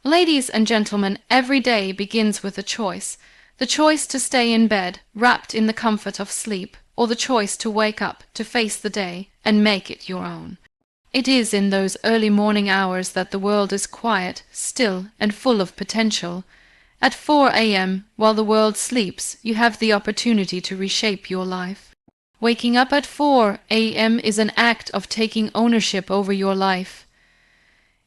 Ladies and gentlemen, every day begins with a choice. The choice to stay in bed, wrapped in the comfort of sleep, or the choice to wake up, to face the day, and make it your own. It is in those early morning hours that the world is quiet, still, and full of potential. At 4 a.m., while the world sleeps, you have the opportunity to reshape your life. Waking up at 4 a.m. is an act of taking ownership over your life.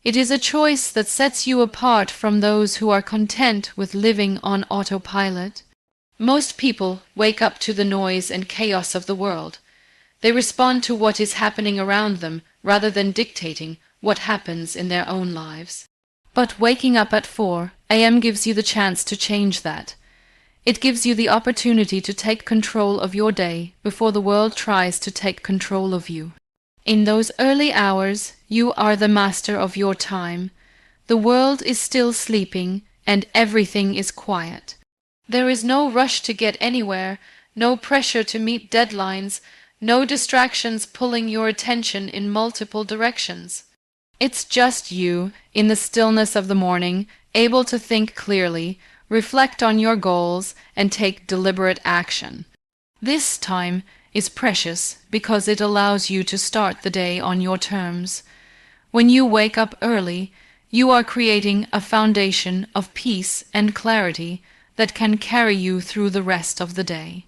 It is a choice that sets you apart from those who are content with living on autopilot. Most people wake up to the noise and chaos of the world. They respond to what is happening around them rather than dictating what happens in their own lives. But waking up at 4 a.m. gives you the chance to change that. It gives you the opportunity to take control of your day before the world tries to take control of you. In those early hours, you are the master of your time. The world is still sleeping, and everything is quiet. There is no rush to get anywhere, no pressure to meet deadlines, no distractions pulling your attention in multiple directions. It's just you, in the stillness of the morning, able to think clearly, reflect on your goals, and take deliberate action. This time is precious because it allows you to start the day on your terms. When you wake up early, you are creating a foundation of peace and clarity that can carry you through the rest of the day.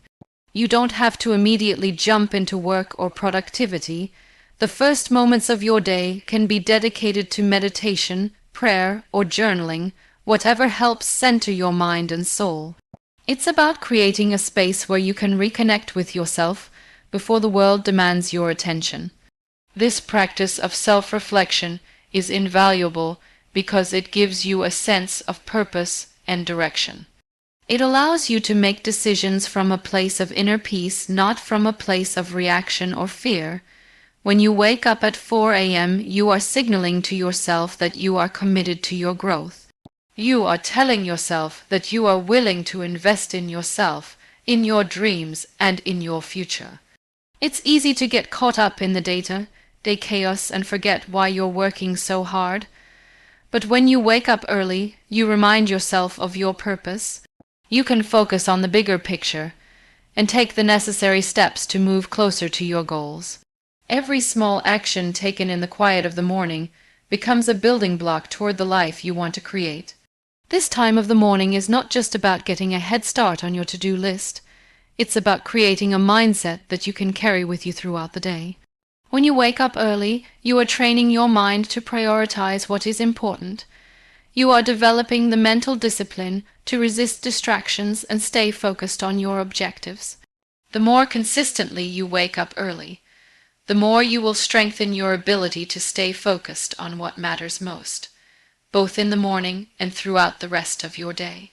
You don't have to immediately jump into work or productivity. The first moments of your day can be dedicated to meditation, prayer, or journaling, whatever helps center your mind and soul. It's about creating a space where you can reconnect with yourself before the world demands your attention. This practice of self-reflection is invaluable because it gives you a sense of purpose and direction. It allows you to make decisions from a place of inner peace, not from a place of reaction or fear. When you wake up at 4 a.m., you are signaling to yourself that you are committed to your growth. You are telling yourself that you are willing to invest in yourself, in your dreams, and in your future. It's easy to get caught up in the day chaos and forget why you're working so hard. But when you wake up early, you remind yourself of your purpose. You can focus on the bigger picture and take the necessary steps to move closer to your goals. Every small action taken in the quiet of the morning becomes a building block toward the life you want to create. This time of the morning is not just about getting a head start on your to-do list. It's about creating a mindset that you can carry with you throughout the day. When you wake up early, you are training your mind to prioritize what is important. You are developing the mental discipline to resist distractions and stay focused on your objectives. The more consistently you wake up early, the more you will strengthen your ability to stay focused on what matters most, both in the morning and throughout the rest of your day.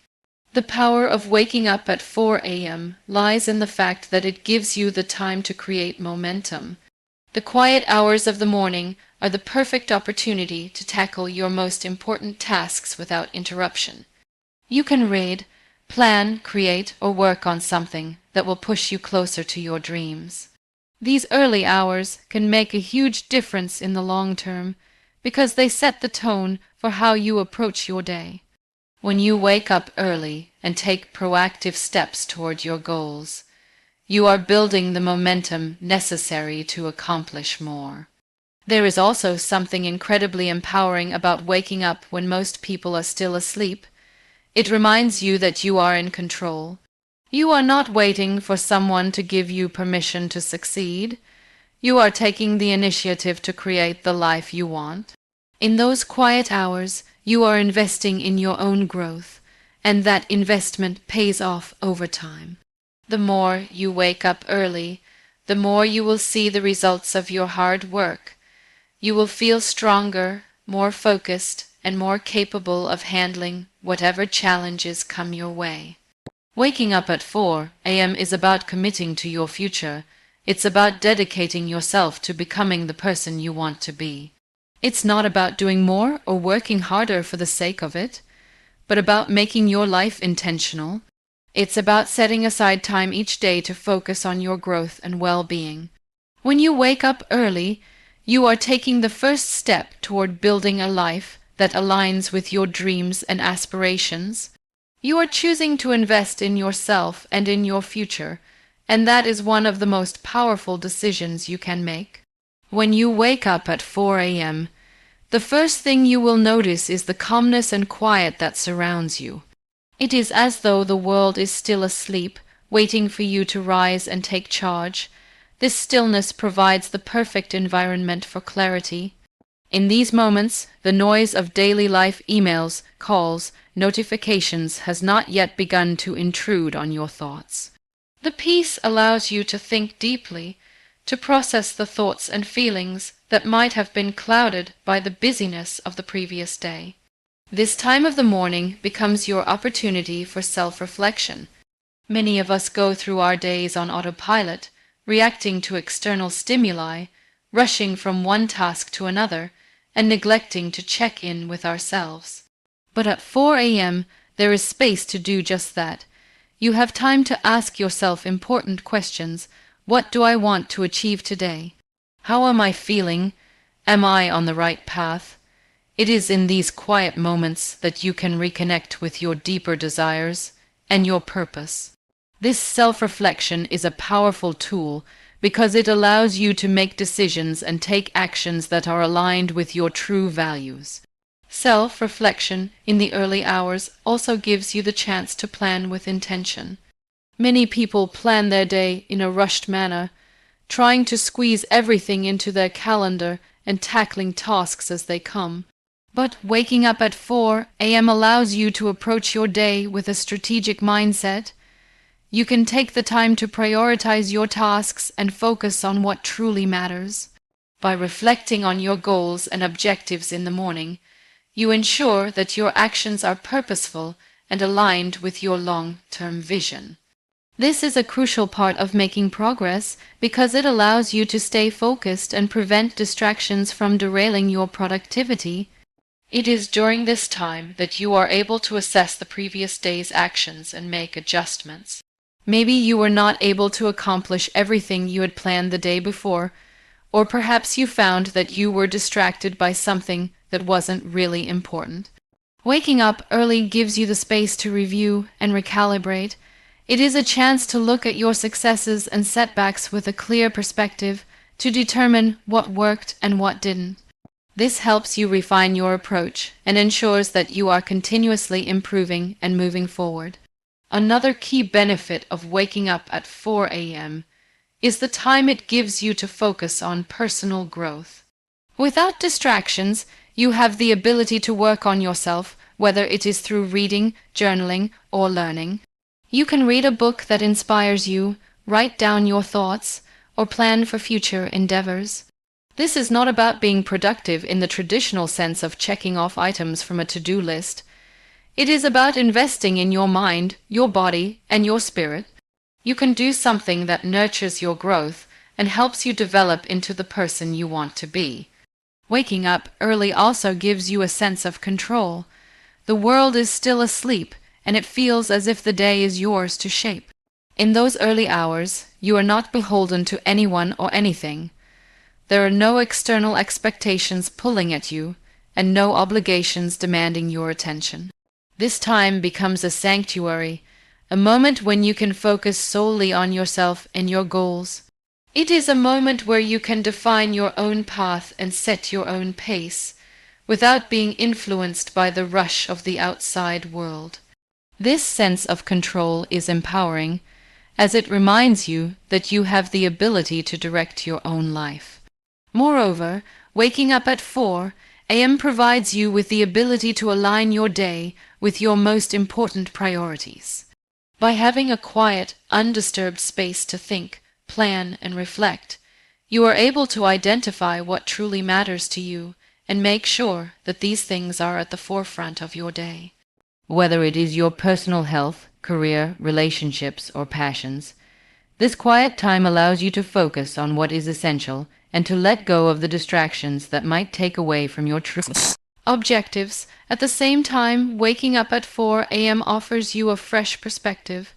The power of waking up at 4 a.m. lies in the fact that it gives you the time to create momentum. The quiet hours of the morning are the perfect opportunity to tackle your most important tasks without interruption. You can read, plan, create, or work on something that will push you closer to your dreams. These early hours can make a huge difference in the long term because they set the tone for how you approach your day. When you wake up early and take proactive steps toward your goals, you are building the momentum necessary to accomplish more. There is also something incredibly empowering about waking up when most people are still asleep. It reminds you that you are in control. You are not waiting for someone to give you permission to succeed. You are taking the initiative to create the life you want. In those quiet hours, you are investing in your own growth, and that investment pays off over time. The more you wake up early, the more you will see the results of your hard work. You will feel stronger, more focused, and more capable of handling whatever challenges come your way. Waking up at 4 a.m. is about committing to your future. It's about dedicating yourself to becoming the person you want to be. It's not about doing more or working harder for the sake of it, but about making your life intentional. It's about setting aside time each day to focus on your growth and well-being. When you wake up early, you are taking the first step toward building a life that aligns with your dreams and aspirations. You are choosing to invest in yourself and in your future, and that is one of the most powerful decisions you can make. When you wake up at 4 a.m., the first thing you will notice is the calmness and quiet that surrounds you. It is as though the world is still asleep, waiting for you to rise and take charge. This stillness provides the perfect environment for clarity. In these moments, the noise of daily life emails, calls, notifications has not yet begun to intrude on your thoughts. The peace allows you to think deeply, to process the thoughts and feelings that might have been clouded by the busyness of the previous day. This time of the morning becomes your opportunity for self-reflection. Many of us go through our days on autopilot, reacting to external stimuli, rushing from one task to another, and neglecting to check in with ourselves. But at 4 a.m., there is space to do just that. You have time to ask yourself important questions. What do I want to achieve today? How am I feeling? Am I on the right path? It is in these quiet moments that you can reconnect with your deeper desires and your purpose. This self-reflection is a powerful tool because it allows you to make decisions and take actions that are aligned with your true values. Self-reflection in the early hours also gives you the chance to plan with intention. Many people plan their day in a rushed manner, trying to squeeze everything into their calendar and tackling tasks as they come. But waking up at 4 a.m. allows you to approach your day with a strategic mindset. You can take the time to prioritize your tasks and focus on what truly matters. By reflecting on your goals and objectives in the morning, you ensure that your actions are purposeful and aligned with your long-term vision. This is a crucial part of making progress because it allows you to stay focused and prevent distractions from derailing your productivity. It is during this time that you are able to assess the previous day's actions and make adjustments. Maybe you were not able to accomplish everything you had planned the day before, or perhaps you found that you were distracted by something that wasn't really important. Waking up early gives you the space to review and recalibrate. It is a chance to look at your successes and setbacks with a clear perspective to determine what worked and what didn't. This helps you refine your approach and ensures that you are continuously improving and moving forward. Another key benefit of waking up at 4 a.m. is the time it gives you to focus on personal growth. Without distractions, you have the ability to work on yourself, whether it is through reading, journaling, or learning. You can read a book that inspires you, write down your thoughts, or plan for future endeavors. This is not about being productive in the traditional sense of checking off items from a to-do list. It is about investing in your mind, your body, and your spirit. You can do something that nurtures your growth and helps you develop into the person you want to be. Waking up early also gives you a sense of control. The world is still asleep, and it feels as if the day is yours to shape. In those early hours, you are not beholden to anyone or anything. There are no external expectations pulling at you, and no obligations demanding your attention. This time becomes a sanctuary, a moment when you can focus solely on yourself and your goals. It is a moment where you can define your own path and set your own pace, without being influenced by the rush of the outside world. This sense of control is empowering, as it reminds you that you have the ability to direct your own life. Moreover, waking up at 4 a.m. provides you with the ability to align your day with your most important priorities. By having a quiet, undisturbed space to think, plan, and reflect, you are able to identify what truly matters to you and make sure that these things are at the forefront of your day. Whether it is your personal health, career, relationships, or passions, this quiet time allows you to focus on what is essential and to let go of the distractions that might take away from your true objectives. At the same time, waking up at 4 a.m. offers you a fresh perspective.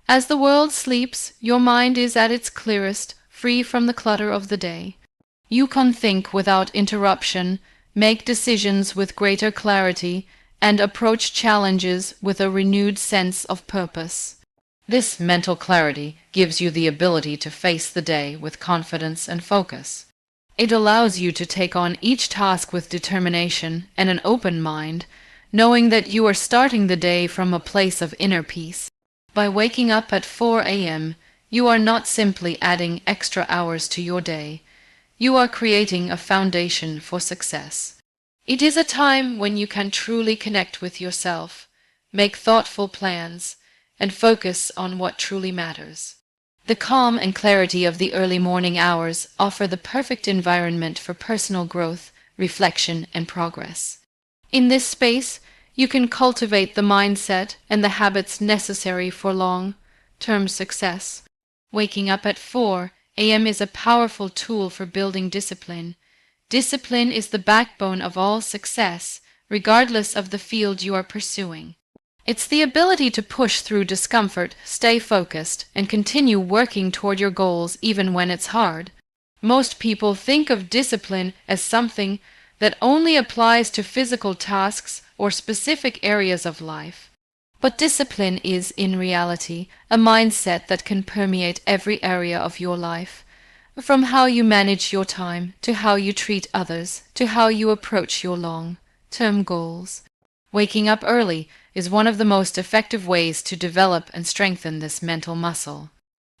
As the world sleeps, your mind is at its clearest, free from the clutter of the day. You can think without interruption, make decisions with greater clarity, and approach challenges with a renewed sense of purpose. This mental clarity gives you the ability to face the day with confidence and focus. It allows you to take on each task with determination and an open mind, knowing that you are starting the day from a place of inner peace. By waking up at 4 a.m., you are not simply adding extra hours to your day. You are creating a foundation for success. It is a time when you can truly connect with yourself, make thoughtful plans, and focus on what truly matters. The calm and clarity of the early morning hours offer the perfect environment for personal growth, reflection, and progress. In this space, you can cultivate the mindset and the habits necessary for long-term success. Waking up at 4 a.m. is a powerful tool for building discipline. Discipline is the backbone of all success, regardless of the field you are pursuing. It's the ability to push through discomfort, stay focused, and continue working toward your goals even when it's hard. Most people think of discipline as something that only applies to physical tasks or specific areas of life. But discipline is, in reality, a mindset that can permeate every area of your life, from how you manage your time, to how you treat others, to how you approach your long-term goals. Waking up early is one of the most effective ways to develop and strengthen this mental muscle.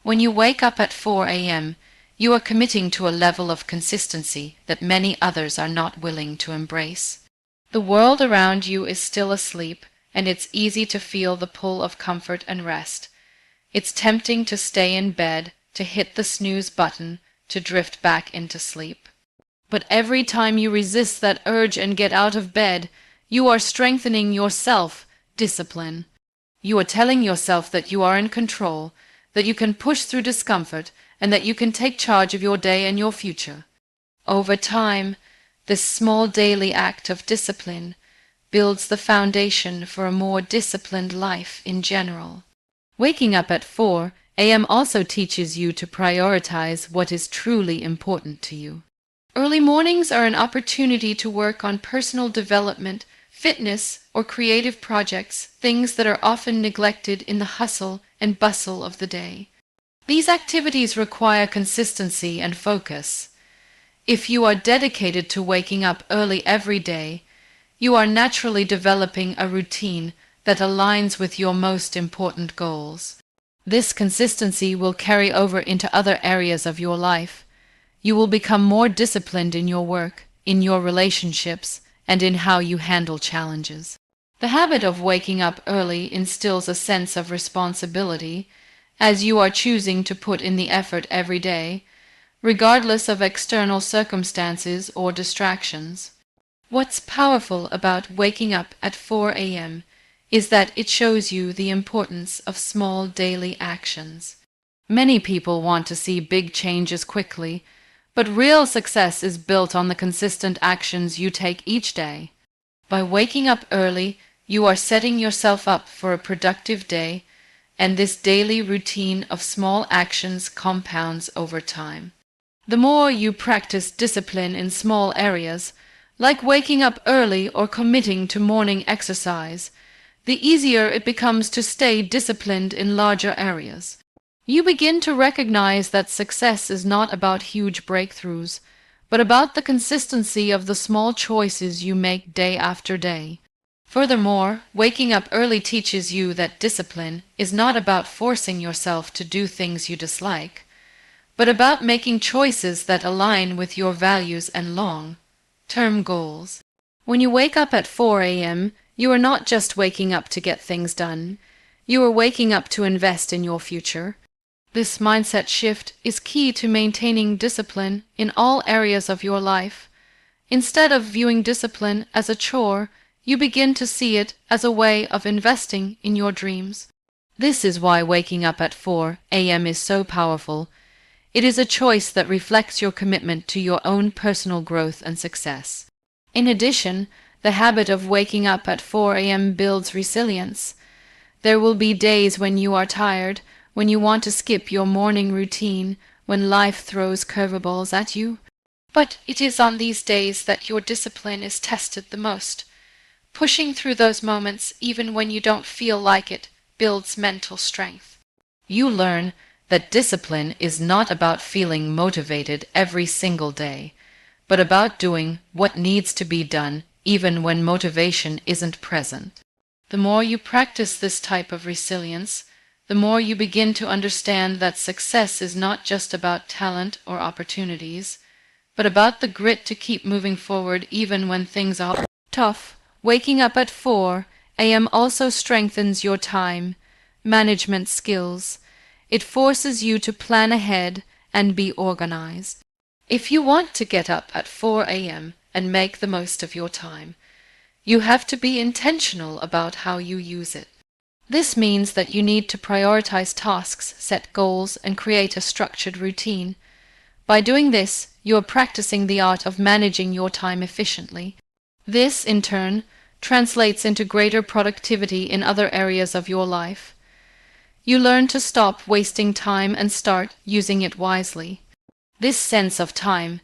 When you wake up at 4 a.m., you are committing to a level of consistency that many others are not willing to embrace. The world around you is still asleep, and it's easy to feel the pull of comfort and rest. It's tempting to stay in bed, to hit the snooze button, to drift back into sleep. But every time you resist that urge and get out of bed, you are strengthening your self-discipline. You are telling yourself that you are in control, that you can push through discomfort, and that you can take charge of your day and your future. Over time, this small daily act of discipline builds the foundation for a more disciplined life in general. Waking up at 4 a.m. also teaches you to prioritize what is truly important to you. Early mornings are an opportunity to work on personal development, fitness, or creative projects, things that are often neglected in the hustle and bustle of the day. These activities require consistency and focus. If you are dedicated to waking up early every day, you are naturally developing a routine that aligns with your most important goals. This consistency will carry over into other areas of your life. You will become more disciplined in your work, in your relationships, and in how you handle challenges. The habit of waking up early instills a sense of responsibility, as you are choosing to put in the effort every day, regardless of external circumstances or distractions. What's powerful about waking up at 4 a.m. is that it shows you the importance of small daily actions. Many people want to see big changes quickly, but real success is built on the consistent actions you take each day. By waking up early, you are setting yourself up for a productive day, and this daily routine of small actions compounds over time. The more you practice discipline in small areas, like waking up early or committing to morning exercise, the easier it becomes to stay disciplined in larger areas. You begin to recognize that success is not about huge breakthroughs, but about the consistency of the small choices you make day after day. Furthermore, waking up early teaches you that discipline is not about forcing yourself to do things you dislike, but about making choices that align with your values and long-term goals. When you wake up at 4 a.m., you are not just waking up to get things done. You are waking up to invest in your future. This mindset shift is key to maintaining discipline in all areas of your life. Instead of viewing discipline as a chore, you begin to see it as a way of investing in your dreams. This is why waking up at 4 a.m. is so powerful. It is a choice that reflects your commitment to your own personal growth and success. In addition, the habit of waking up at 4 a.m. builds resilience. There will be days when you are tired, when you want to skip your morning routine, when life throws curveballs at you. But it is on these days that your discipline is tested the most. Pushing through those moments, even when you don't feel like it, builds mental strength. You learn that discipline is not about feeling motivated every single day, but about doing what needs to be done even when motivation isn't present. The more you practice this type of resilience, the more you begin to understand that success is not just about talent or opportunities, but about the grit to keep moving forward even when things are tough. Waking up at 4 a.m. also strengthens your time management skills. It forces you to plan ahead and be organized. If you want to get up at 4 a.m. and make the most of your time, you have to be intentional about how you use it. This means that you need to prioritize tasks, set goals, and create a structured routine. By doing this, you are practicing the art of managing your time efficiently. This, in turn, translates into greater productivity in other areas of your life. You learn to stop wasting time and start using it wisely. This sense of time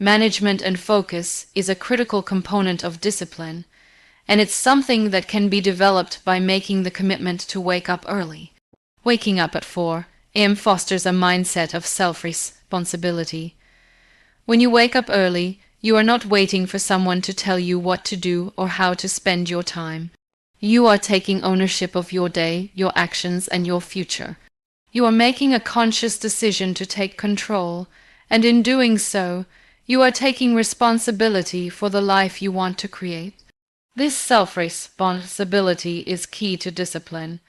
management and focus is a critical component of discipline, and it's something that can be developed by making the commitment to wake up early. Waking up at 4 a.m. fosters a mindset of self-responsibility. When you wake up early, you are not waiting for someone to tell you what to do or how to spend your time. You are taking ownership of your day, your actions, and your future. You are making a conscious decision to take control, and in doing so, you are taking responsibility for the life you want to create. This self-responsibility is key to discipline.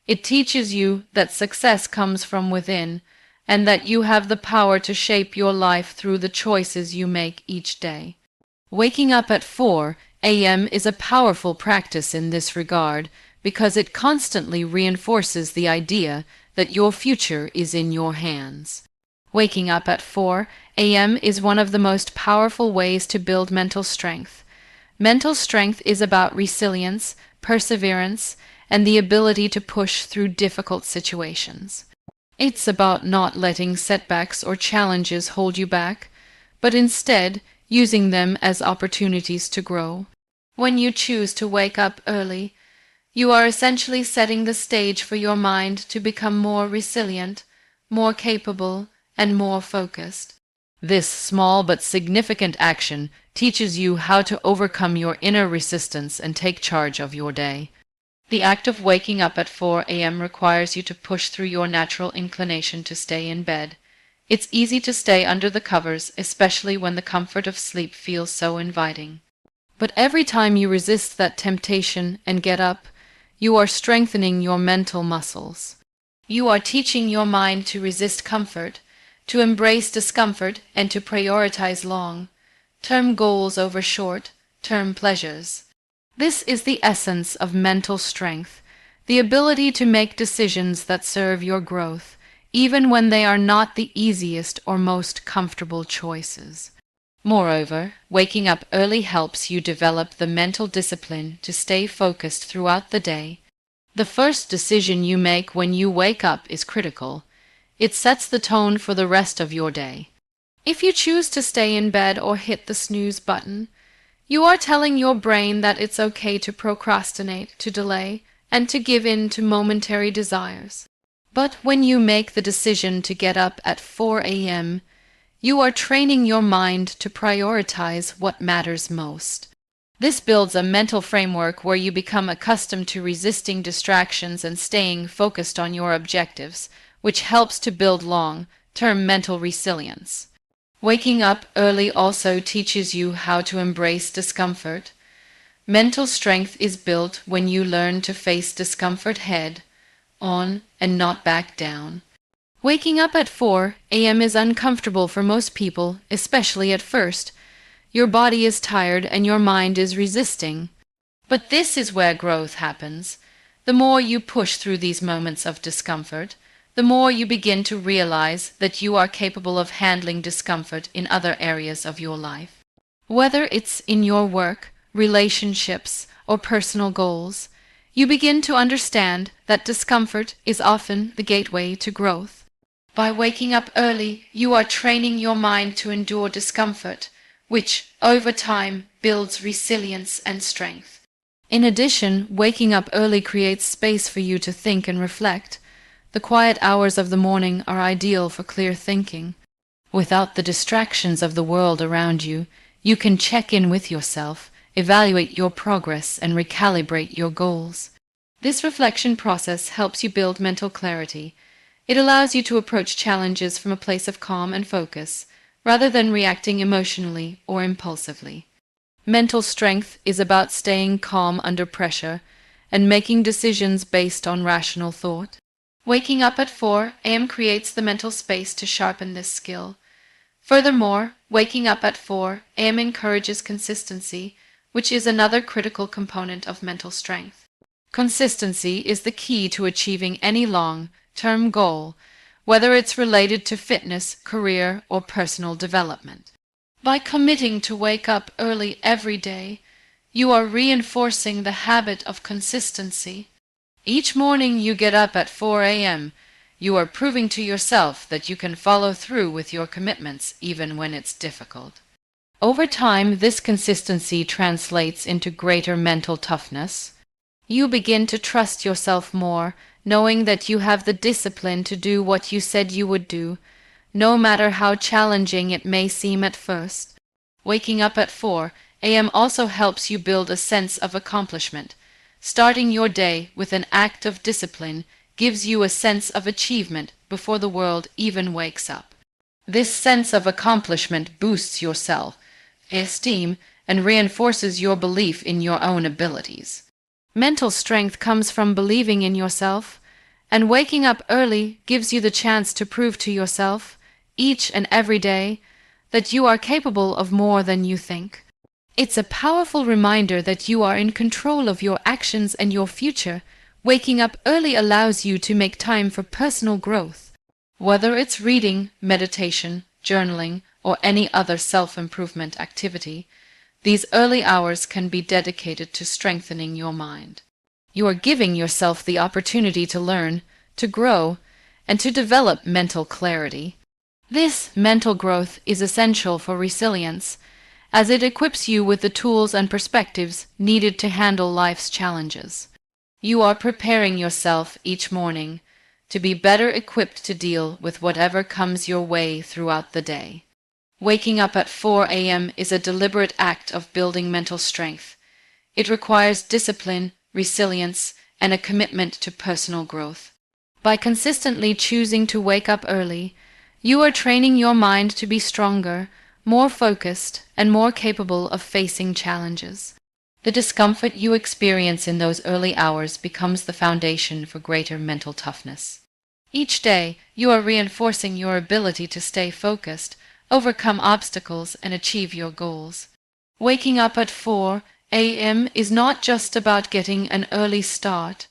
It teaches you that success comes from within, and that you have the power to shape your life through the choices you make each day. Waking up at 4 a.m. is a powerful practice in this regard because it constantly reinforces the idea that your future is in your hands. Waking up at 4 a.m. is one of the most powerful ways to build mental strength. Mental strength is about resilience, perseverance, and the ability to push through difficult situations. It's about not letting setbacks or challenges hold you back, but instead using them as opportunities to grow. When you choose to wake up early, you are essentially setting the stage for your mind to become more resilient, more capable, and more focused. This small but significant action teaches you how to overcome your inner resistance and take charge of your day. The act of waking up at 4 a.m. requires you to push through your natural inclination to stay in bed. It's easy to stay under the covers, especially when the comfort of sleep feels so inviting. But every time you resist that temptation and get up, you are strengthening your mental muscles. You are teaching your mind to resist comfort, to embrace discomfort, and to prioritize long-term goals over short-term pleasures. This is the essence of mental strength, the ability to make decisions that serve your growth, even when they are not the easiest or most comfortable choices. Moreover, waking up early helps you develop the mental discipline to stay focused throughout the day. The first decision you make when you wake up is critical. It sets the tone for the rest of your day. If you choose to stay in bed or hit the snooze button, you are telling your brain that it's okay to procrastinate, to delay, and to give in to momentary desires. But when you make the decision to get up at 4 a.m., you are training your mind to prioritize what matters most. This builds a mental framework where you become accustomed to resisting distractions and staying focused on your objectives, which helps to build long-term mental resilience. Waking up early also teaches you how to embrace discomfort. Mental strength is built when you learn to face discomfort head on and not back down. Waking up at 4 a.m. is uncomfortable for most people, especially at first. Your body is tired and your mind is resisting. But this is where growth happens. The more you push through these moments of discomfort, the more you begin to realize that you are capable of handling discomfort in other areas of your life. Whether it's in your work, relationships, or personal goals, you begin to understand that discomfort is often the gateway to growth. By waking up early, you are training your mind to endure discomfort, which, over time, builds resilience and strength. In addition, waking up early creates space for you to think and reflect. The quiet hours of the morning are ideal for clear thinking. Without the distractions of the world around you, you can check in with yourself, evaluate your progress, and recalibrate your goals. This reflection process helps you build mental clarity. It allows you to approach challenges from a place of calm and focus, rather than reacting emotionally or impulsively. Mental strength is about staying calm under pressure and making decisions based on rational thought. Waking up at 4 a.m. creates the mental space to sharpen this skill. Furthermore, waking up at 4 a.m. encourages consistency, which is another critical component of mental strength. Consistency is the key to achieving any long-term goal, whether it's related to fitness, career, or personal development. By committing to wake up early every day, you are reinforcing the habit of consistency. Each morning you get up at 4 a.m., you are proving to yourself that you can follow through with your commitments even when it's difficult. Over time, this consistency translates into greater mental toughness. You begin to trust yourself more, knowing that you have the discipline to do what you said you would do, no matter how challenging it may seem at first. Waking up at 4 a.m. also helps you build a sense of accomplishment. Starting your day with an act of discipline gives you a sense of achievement before the world even wakes up. This sense of accomplishment boosts your self-esteem and reinforces your belief in your own abilities. Mental strength comes from believing in yourself, and waking up early gives you the chance to prove to yourself, each and every day, that you are capable of more than you think. It's a powerful reminder that you are in control of your actions and your future. Waking up early allows you to make time for personal growth. Whether it's reading, meditation, journaling, or any other self-improvement activity, these early hours can be dedicated to strengthening your mind. You are giving yourself the opportunity to learn, to grow, and to develop mental clarity. This mental growth is essential for resilience, as it equips you with the tools and perspectives needed to handle life's challenges. You are preparing yourself each morning to be better equipped to deal with whatever comes your way throughout the day. Waking up at 4 a.m. is a deliberate act of building mental strength. It requires discipline, resilience, and a commitment to personal growth. By consistently choosing to wake up early, you are training your mind to be stronger, more focused, and more capable of facing challenges. The discomfort you experience in those early hours becomes the foundation for greater mental toughness. Each day, you are reinforcing your ability to stay focused, overcome obstacles, and achieve your goals. Waking up at 4 a.m. is not just about getting an early start.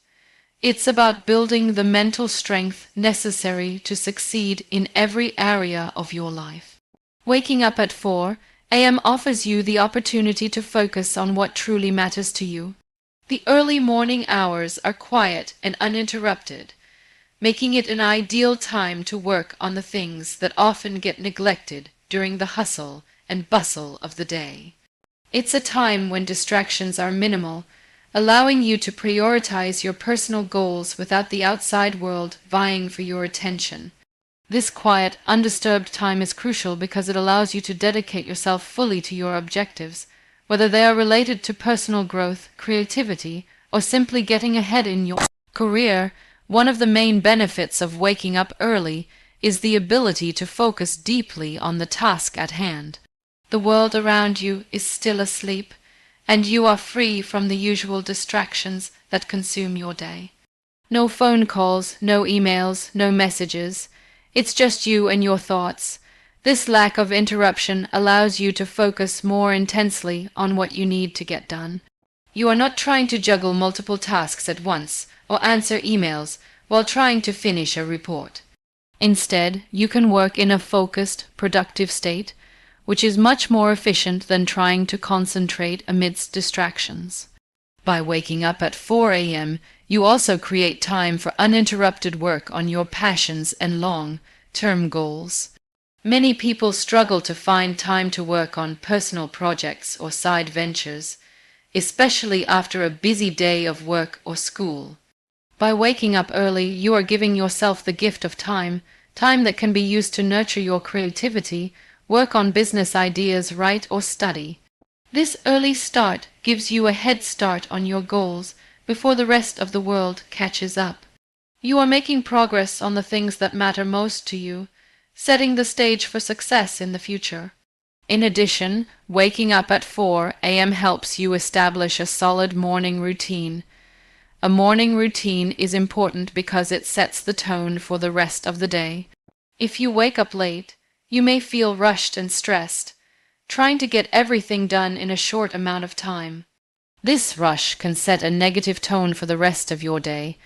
It's about building the mental strength necessary to succeed in every area of your life. Waking up at 4 a.m. offers you the opportunity to focus on what truly matters to you. The early morning hours are quiet and uninterrupted, making it an ideal time to work on the things that often get neglected during the hustle and bustle of the day. It's a time when distractions are minimal, allowing you to prioritize your personal goals without the outside world vying for your attention. This quiet, undisturbed time is crucial because it allows you to dedicate yourself fully to your objectives, whether they are related to personal growth, creativity, or simply getting ahead in your career. One of the main benefits of waking up early is the ability to focus deeply on the task at hand. The world around you is still asleep, and you are free from the usual distractions that consume your day. No phone calls, no emails, no messages. It's just you and your thoughts. This lack of interruption allows you to focus more intensely on what you need to get done. You are not trying to juggle multiple tasks at once or answer emails while trying to finish a report. Instead, you can work in a focused, productive state, which is much more efficient than trying to concentrate amidst distractions. By waking up at 4 a.m., you also create time for uninterrupted work on your passions and long, long-term goals. Many people struggle to find time to work on personal projects or side ventures, especially after a busy day of work or school. By waking up early, you are giving yourself the gift of time, time that can be used to nurture your creativity, work on business ideas, write or study. This early start gives you a head start on your goals before the rest of the world catches up. You are making progress on the things that matter most to you, setting the stage for success in the future. In addition, waking up at 4 a.m. helps you establish a solid morning routine. A morning routine is important because it sets the tone for the rest of the day. If you wake up late, you may feel rushed and stressed, trying to get everything done in a short amount of time. This rush can set a negative tone for the rest of your day.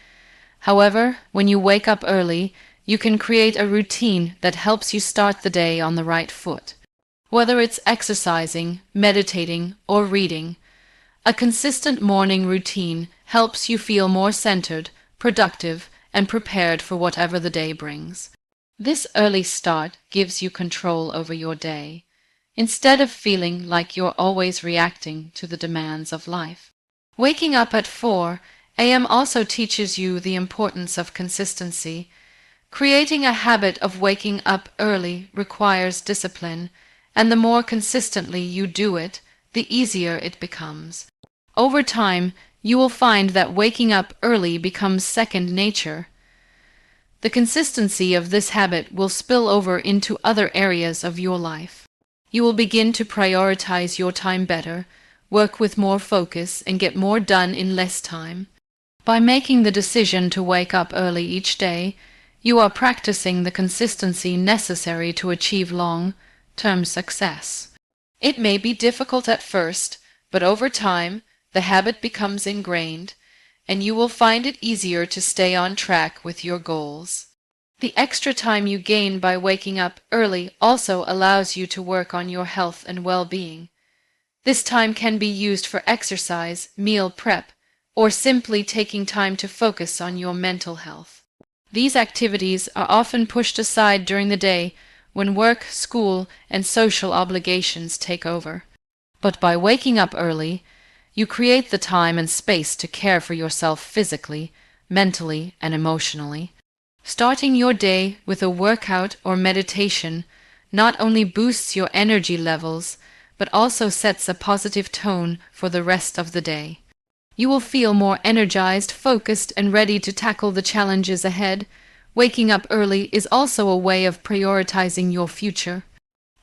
However, when you wake up early, you can create a routine that helps you start the day on the right foot. Whether it's exercising, meditating, or reading, a consistent morning routine helps you feel more centered, productive, and prepared for whatever the day brings. This early start gives you control over your day, instead of feeling like you're always reacting to the demands of life. Waking up at 4 a.m. also teaches you the importance of consistency. Creating a habit of waking up early requires discipline, and the more consistently you do it, the easier it becomes. Over time, you will find that waking up early becomes second nature. The consistency of this habit will spill over into other areas of your life. You will begin to prioritize your time better, work with more focus, and get more done in less time. By making the decision to wake up early each day, you are practicing the consistency necessary to achieve long-term success. It may be difficult at first, but over time, the habit becomes ingrained, and you will find it easier to stay on track with your goals. The extra time you gain by waking up early also allows you to work on your health and well-being. This time can be used for exercise, meal prep, or simply taking time to focus on your mental health. These activities are often pushed aside during the day when work, school, and social obligations take over. But by waking up early, you create the time and space to care for yourself physically, mentally, and emotionally. Starting your day with a workout or meditation not only boosts your energy levels, but also sets a positive tone for the rest of the day. You will feel more energized, focused, and ready to tackle the challenges ahead. Waking up early is also a way of prioritizing your future.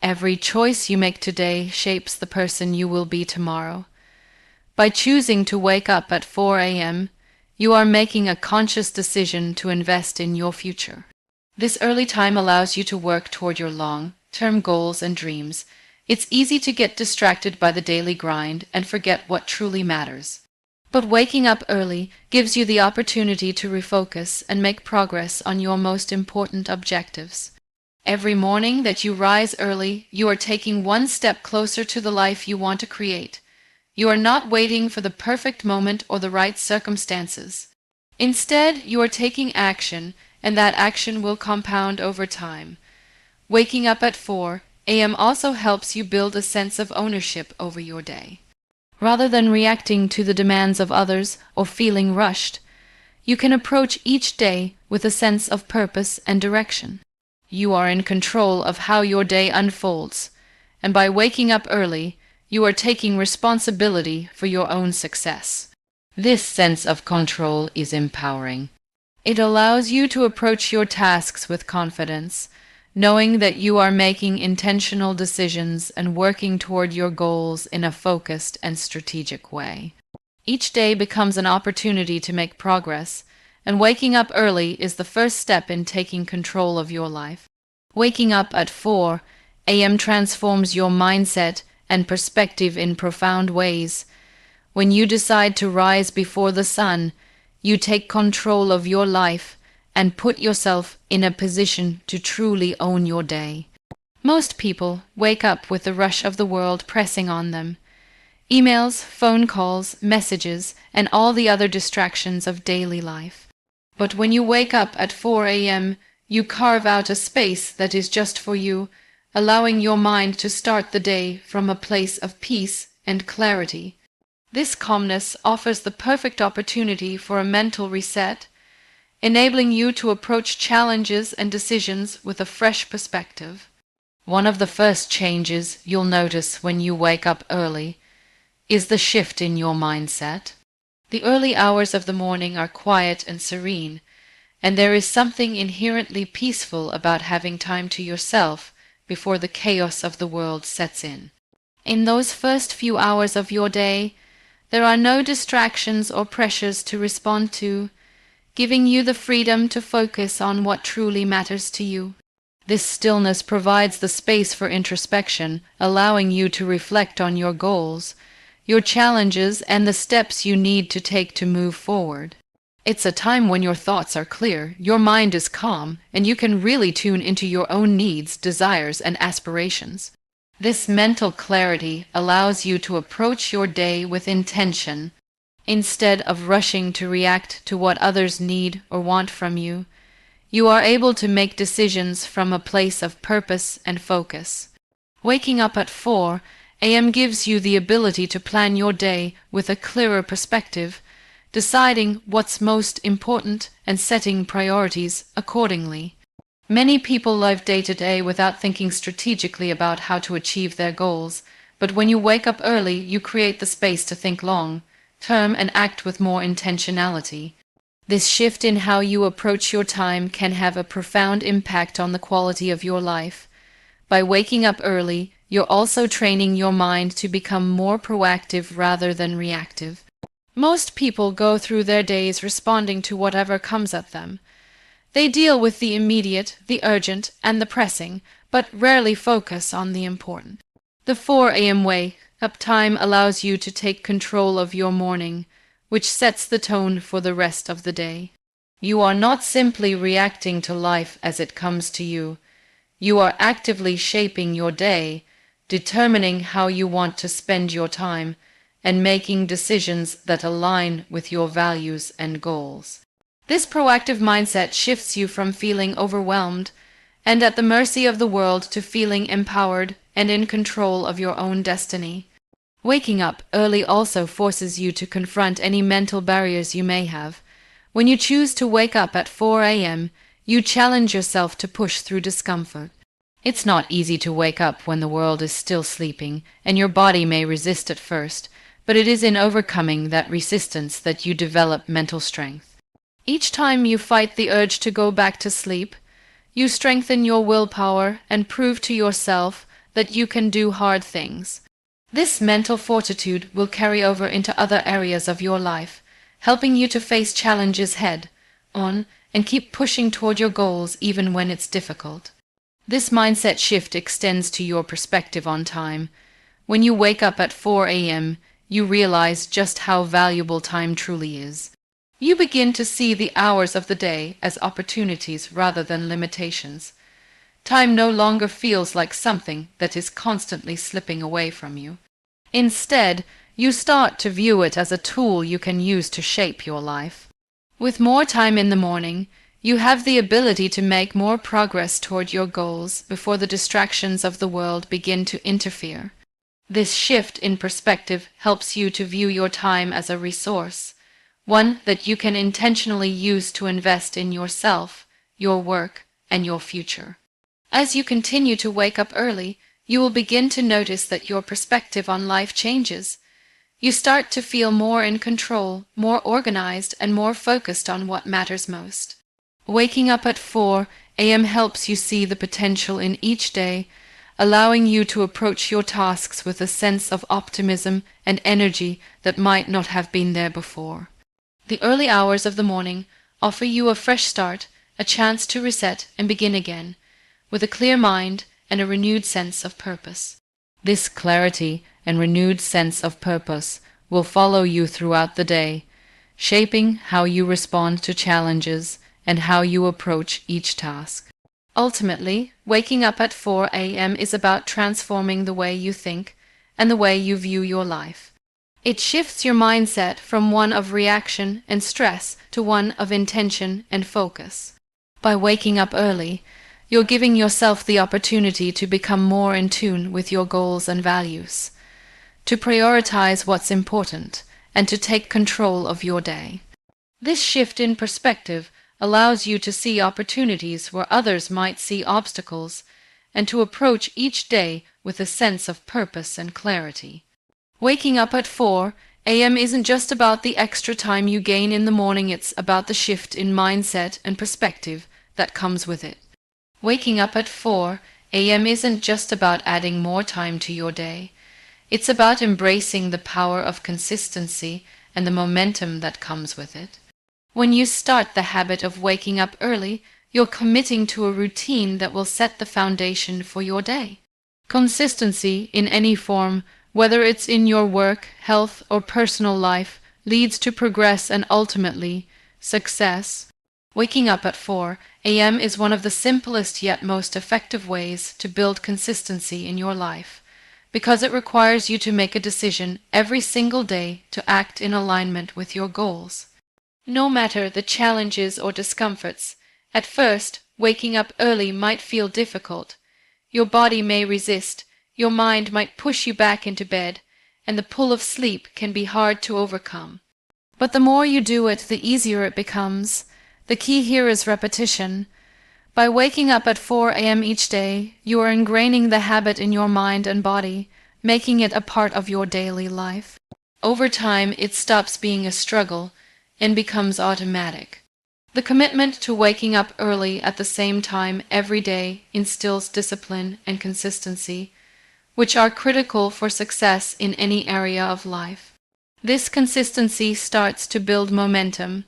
Every choice you make today shapes the person you will be tomorrow. By choosing to wake up at 4 a.m., you are making a conscious decision to invest in your future. This early time allows you to work toward your long-term goals and dreams. It's easy to get distracted by the daily grind and forget what truly matters. But waking up early gives you the opportunity to refocus and make progress on your most important objectives. Every morning that you rise early, you are taking one step closer to the life you want to create. You are not waiting for the perfect moment or the right circumstances. Instead, you are taking action, and that action will compound over time. Waking up at 4 a.m. also helps you build a sense of ownership over your day. Rather than reacting to the demands of others or feeling rushed, you can approach each day with a sense of purpose and direction. You are in control of how your day unfolds, and by waking up early, you are taking responsibility for your own success. This sense of control is empowering. It allows you to approach your tasks with confidence, knowing that you are making intentional decisions and working toward your goals in a focused and strategic way. Each day becomes an opportunity to make progress, and waking up early is the first step in taking control of your life. Waking up at 4 a.m. transforms your mindset and perspective in profound ways. When you decide to rise before the sun, you take control of your life and put yourself in a position to truly own your day. Most people wake up with the rush of the world pressing on them. Emails, phone calls, messages, and all the other distractions of daily life. But when you wake up at 4 a.m., You carve out a space that is just for you, allowing your mind to start the day from a place of peace and clarity. This calmness offers the perfect opportunity for a mental reset, enabling you to approach challenges and decisions with a fresh perspective. One of the first changes you'll notice when you wake up early is the shift in your mindset. The early hours of the morning are quiet and serene, and there is something inherently peaceful about having time to yourself before the chaos of the world sets in. In those first few hours of your day, there are no distractions or pressures to respond to, giving you the freedom to focus on what truly matters to you. This stillness provides the space for introspection, allowing you to reflect on your goals, your challenges, and the steps you need to take to move forward. It's a time when your thoughts are clear, your mind is calm, and you can really tune into your own needs, desires, and aspirations. This mental clarity allows you to approach your day with intention. Instead of rushing to react to what others need or want from you, you are able to make decisions from a place of purpose and focus. Waking up at 4 a.m. gives you the ability to plan your day with a clearer perspective, deciding what's most important and setting priorities accordingly. Many people live day to day without thinking strategically about how to achieve their goals, but when you wake up early, you create the space to think long term and act with more intentionality. This shift in how you approach your time can have a profound impact on the quality of your life. By waking up early, you're also training your mind to become more proactive rather than reactive. Most people go through their days responding to whatever comes at them. They deal with the immediate, the urgent, and the pressing, but rarely focus on the important. The 4 a.m. wake-up time allows you to take control of your morning, which sets the tone for the rest of the day. You are not simply reacting to life as it comes to you. You are actively shaping your day, determining how you want to spend your time, and making decisions that align with your values and goals. This proactive mindset shifts you from feeling overwhelmed and at the mercy of the world to feeling empowered and in control of your own destiny. Waking up early also forces you to confront any mental barriers you may have. When you choose to wake up at 4 a.m., you challenge yourself to push through discomfort. It's not easy to wake up when the world is still sleeping, and your body may resist at first, but it is in overcoming that resistance that you develop mental strength. Each time you fight the urge to go back to sleep, you strengthen your willpower and prove to yourself that you can do hard things. This mental fortitude will carry over into other areas of your life, helping you to face challenges head on and keep pushing toward your goals even when it's difficult. This mindset shift extends to your perspective on time. When you wake up at 4 a.m., you realize just how valuable time truly is. You begin to see the hours of the day as opportunities rather than limitations. Time no longer feels like something that is constantly slipping away from you. Instead, you start to view it as a tool you can use to shape your life. With more time in the morning, you have the ability to make more progress toward your goals before the distractions of the world begin to interfere. This shift in perspective helps you to view your time as a resource, one that you can intentionally use to invest in yourself, your work, and your future. As you continue to wake up early, you will begin to notice that your perspective on life changes. You start to feel more in control, more organized, and more focused on what matters most. Waking up at 4 a.m. helps you see the potential in each day, allowing you to approach your tasks with a sense of optimism and energy that might not have been there before. The early hours of the morning offer you a fresh start, a chance to reset and begin again, with a clear mind and a renewed sense of purpose. This clarity and renewed sense of purpose will follow you throughout the day, shaping how you respond to challenges and how you approach each task. Ultimately, waking up at 4 a.m. is about transforming the way you think and the way you view your life. It shifts your mindset from one of reaction and stress to one of intention and focus. By waking up early, you're giving yourself the opportunity to become more in tune with your goals and values, to prioritize what's important, and to take control of your day. This shift in perspective allows you to see opportunities where others might see obstacles, and to approach each day with a sense of purpose and clarity. Waking up at 4 a.m. isn't just about the extra time you gain in the morning, it's about the shift in mindset and perspective that comes with it. Waking up at 4 a.m. isn't just about adding more time to your day. It's about embracing the power of consistency and the momentum that comes with it. When you start the habit of waking up early, you're committing to a routine that will set the foundation for your day. Consistency in any form, whether it's in your work, health, or personal life, leads to progress and ultimately success. Waking up at 4 a.m. is one of the simplest yet most effective ways to build consistency in your life, because it requires you to make a decision every single day to act in alignment with your goals. No matter the challenges or discomforts, at first, waking up early might feel difficult. Your body may resist, your mind might push you back into bed, and the pull of sleep can be hard to overcome. But the more you do it, the easier it becomes. The key here is repetition. By waking up at 4 a.m. each day, you are ingraining the habit in your mind and body, making it a part of your daily life. Over time, it stops being a struggle and becomes automatic. The commitment to waking up early at the same time every day instills discipline and consistency, which are critical for success in any area of life. This consistency starts to build momentum.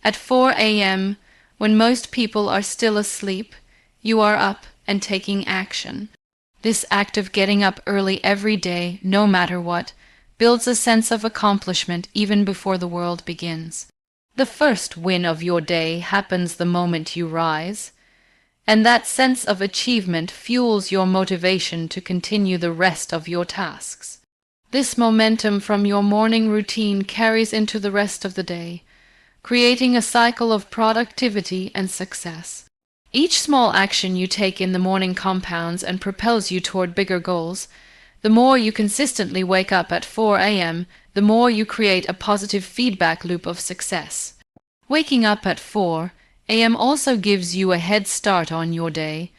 At 4 a.m., when most people are still asleep, you are up and taking action. This act of getting up early every day, no matter what, builds a sense of accomplishment even before the world begins. The first win of your day happens the moment you rise, and that sense of achievement fuels your motivation to continue the rest of your tasks. This momentum from your morning routine carries into the rest of the day, creating a cycle of productivity and success. Each small action you take in the morning compounds and propels you toward bigger goals. The more you consistently wake up at 4 a.m., the more you create a positive feedback loop of success. Waking up at 4 a.m. also gives you a head start on your day,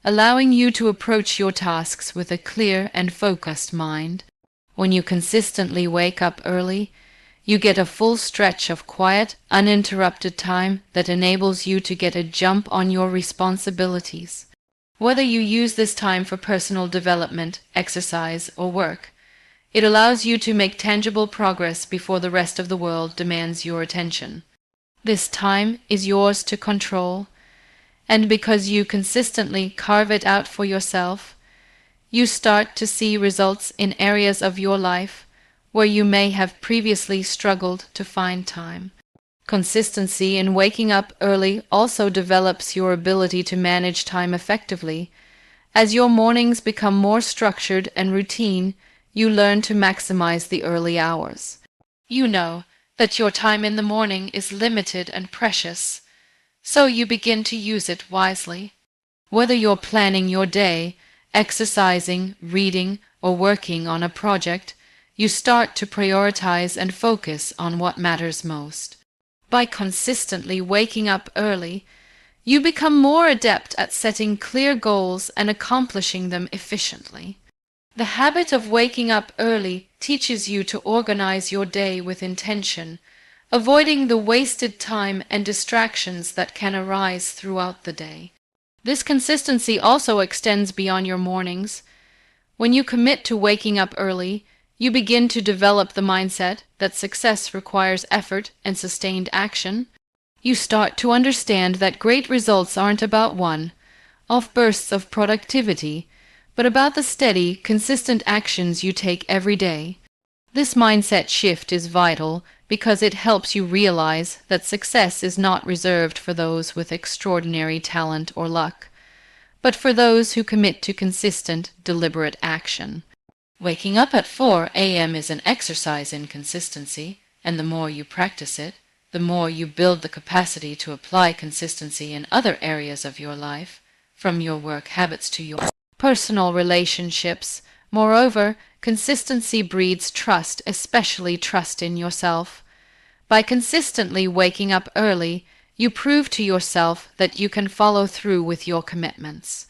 allowing you to approach your tasks with a clear and focused mind. When you consistently wake up early, you get a full stretch of quiet, uninterrupted time that enables you to get a jump on your responsibilities. Whether you use this time for personal development, exercise, or work, it allows you to make tangible progress before the rest of the world demands your attention. This time is yours to control, and because you consistently carve it out for yourself, you start to see results in areas of your life where you may have previously struggled to find time. Consistency in waking up early also develops your ability to manage time effectively. As your mornings become more structured and routine, you learn to maximize the early hours. You know that your time in the morning is limited and precious, so you begin to use it wisely. Whether you're planning your day, exercising, reading, or working on a project, you start to prioritize and focus on what matters most. By consistently waking up early, you become more adept at setting clear goals and accomplishing them efficiently. The habit of waking up early teaches you to organize your day with intention, avoiding the wasted time and distractions that can arise throughout the day. This consistency also extends beyond your mornings. When you commit to waking up early, you begin to develop the mindset that success requires effort and sustained action. You start to understand that great results aren't about one-off bursts of productivity, but about the steady, consistent actions you take every day. This mindset shift is vital because it helps you realize that success is not reserved for those with extraordinary talent or luck, but for those who commit to consistent, deliberate action. Waking up at 4 a.m. is an exercise in consistency, and the more you practice it, The more you build the capacity to apply consistency in other areas of your life, from your work habits to your personal relationships. Moreover, consistency breeds trust, especially trust in yourself. By consistently waking up early, you prove to yourself that you can follow through with your commitments.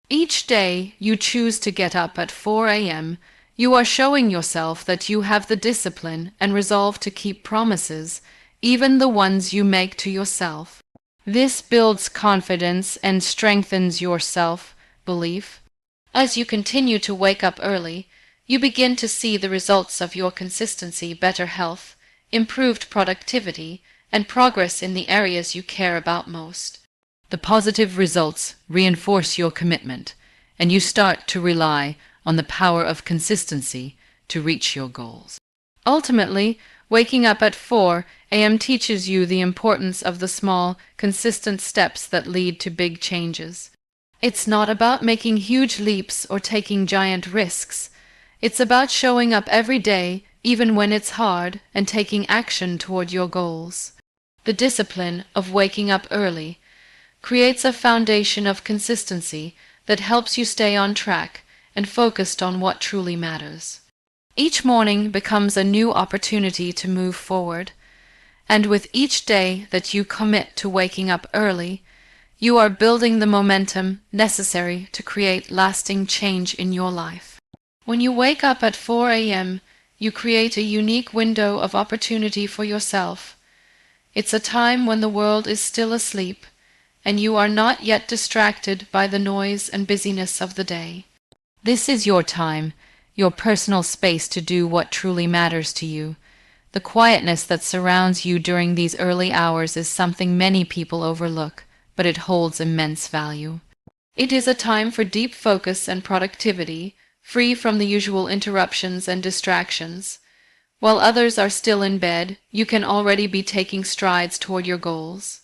Each day you choose to get up at 4 a.m., you are showing yourself that you have the discipline and resolve to keep promises, even the ones you make to yourself. This builds confidence and strengthens your self-belief. As you continue to wake up early, you begin to see the results of your consistency: better health, improved productivity, and progress in the areas you care about most. The positive results reinforce your commitment, and you start to rely on the power of consistency to reach your goals. Ultimately, waking up at 4 a.m. teaches you the importance of the small, consistent steps that lead to big changes. It's not about making huge leaps or taking giant risks. It's about showing up every day, even when it's hard, and taking action toward your goals. The discipline of waking up early creates a foundation of consistency that helps you stay on track and focused on what truly matters. Each morning becomes a new opportunity to move forward, and with each day that you commit to waking up early, you are building the momentum necessary to create lasting change in your life. When you wake up at 4 a.m., you create a unique window of opportunity for yourself. It's a time when the world is still asleep, and you are not yet distracted by the noise and busyness of the day. This is your time, your personal space to do what truly matters to you. The quietness that surrounds you during these early hours is something many people overlook, but it holds immense value. It is a time for deep focus and productivity, free from the usual interruptions and distractions. While others are still in bed, you can already be taking strides toward your goals.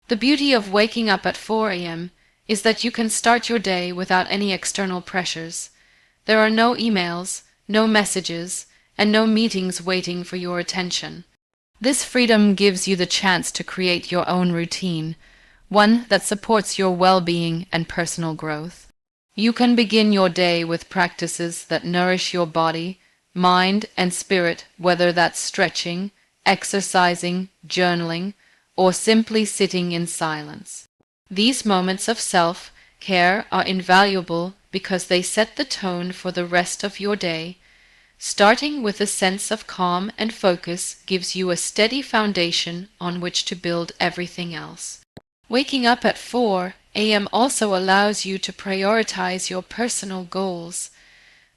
The beauty of waking up at 4 a.m. is that you can start your day without any external pressures. There are no emails, no messages, and no meetings waiting for your attention. This freedom gives you the chance to create your own routine, one that supports your well-being and personal growth. You can begin your day with practices that nourish your body, mind, and spirit, whether that's stretching, exercising, journaling, or simply sitting in silence. These moments of self-care are invaluable because they set the tone for the rest of your day. Starting with a sense of calm and focus gives you a steady foundation on which to build everything else. Waking up at 4 a.m. also allows you to prioritize your personal goals.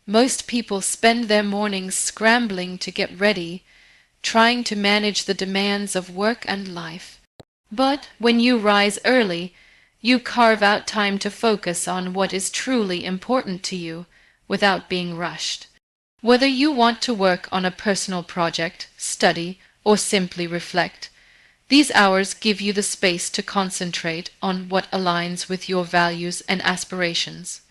Most people spend their mornings scrambling to get ready, trying to manage the demands of work and life. But when you rise early, you carve out time to focus on what is truly important to you without being rushed. Whether you want to work on a personal project, study, or simply reflect, these hours give you the space to concentrate on what aligns with your values and aspirations.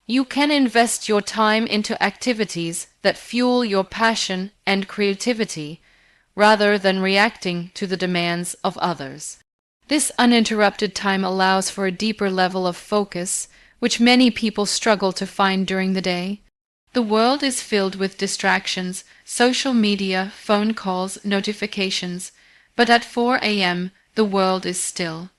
You can invest your time into activities that fuel your passion and creativity, rather than reacting to the demands of others. This uninterrupted time allows for a deeper level of focus, which many people struggle to find during the day. The world is filled with distractions, social media, phone calls, notifications, but at 4 a.m. the world is still.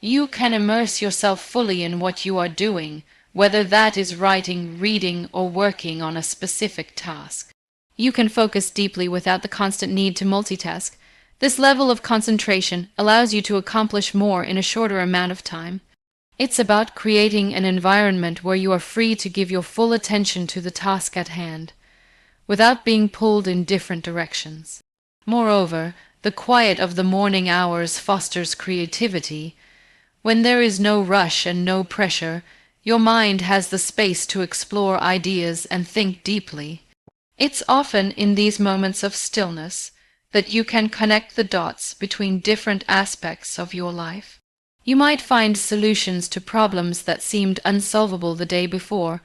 You can immerse yourself fully in what you are doing, whether that is writing, reading, or working on a specific task. You can focus deeply without the constant need to multitask. This level of concentration allows you to accomplish more in a shorter amount of time. It's about creating an environment where you are free to give your full attention to the task at hand, without being pulled in different directions. Moreover, the quiet of the morning hours fosters creativity. When there is no rush and no pressure, your mind has the space to explore ideas and think deeply. It's often in these moments of stillness that you can connect the dots between different aspects of your life. You might find solutions to problems that seemed unsolvable the day before,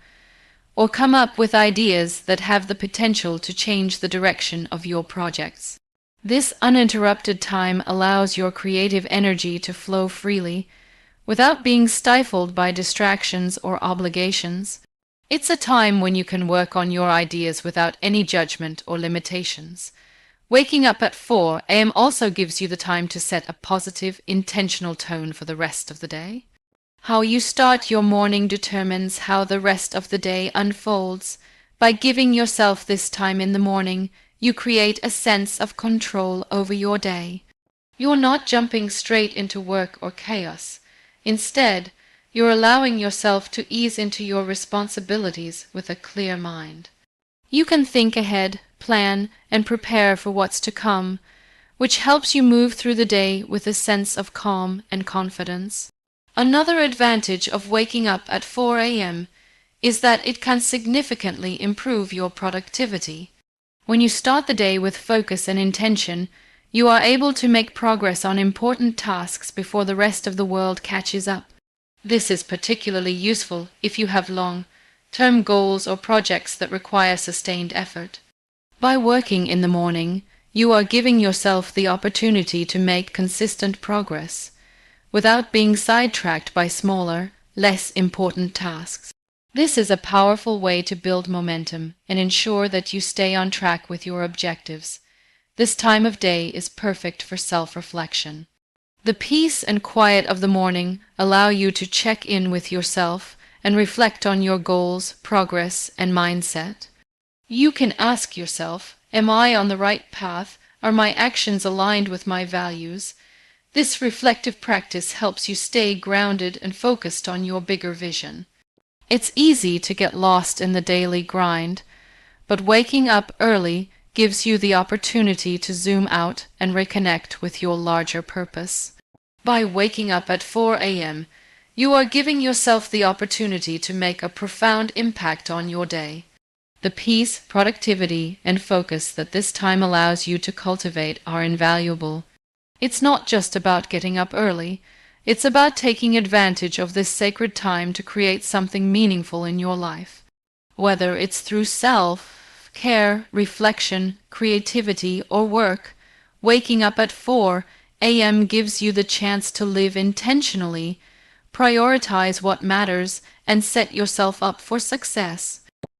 or come up with ideas that have the potential to change the direction of your projects. This uninterrupted time allows your creative energy to flow freely, without being stifled by distractions or obligations. It's a time when you can work on your ideas without any judgment or limitations. Waking up at 4 a.m. also gives you the time to set a positive, intentional tone for the rest of the day. How you start your morning determines how the rest of the day unfolds. By giving yourself this time in the morning, you create a sense of control over your day. You're not jumping straight into work or chaos. Instead, you're allowing yourself to ease into your responsibilities with a clear mind. You can think ahead, plan, and prepare for what's to come, which helps you move through the day with a sense of calm and confidence. Another advantage of waking up at 4 a.m. is that it can significantly improve your productivity. When you start the day with focus and intention, you are able to make progress on important tasks before the rest of the world catches up. This is particularly useful if you have long-term goals or projects that require sustained effort. By working in the morning, you are giving yourself the opportunity to make consistent progress, without being sidetracked by smaller, less important tasks. This is a powerful way to build momentum and ensure that you stay on track with your objectives. This time of day is perfect for self-reflection. The peace and quiet of the morning allow you to check in with yourself and reflect on your goals, progress, and mindset. You can ask yourself, am I on the right path? Are my actions aligned with my values? This reflective practice helps you stay grounded and focused on your bigger vision. It's easy to get lost in the daily grind, but waking up early gives you the opportunity to zoom out and reconnect with your larger purpose. By waking up at 4 a.m., you are giving yourself the opportunity to make a profound impact on your day. The peace, productivity, and focus that this time allows you to cultivate are invaluable. It's not just about getting up early. It's about taking advantage of this sacred time to create something meaningful in your life. Whether it's through self-care, reflection, creativity, or work, waking up at 4 a.m. gives you the chance to live intentionally, prioritize what matters, and set yourself up for success.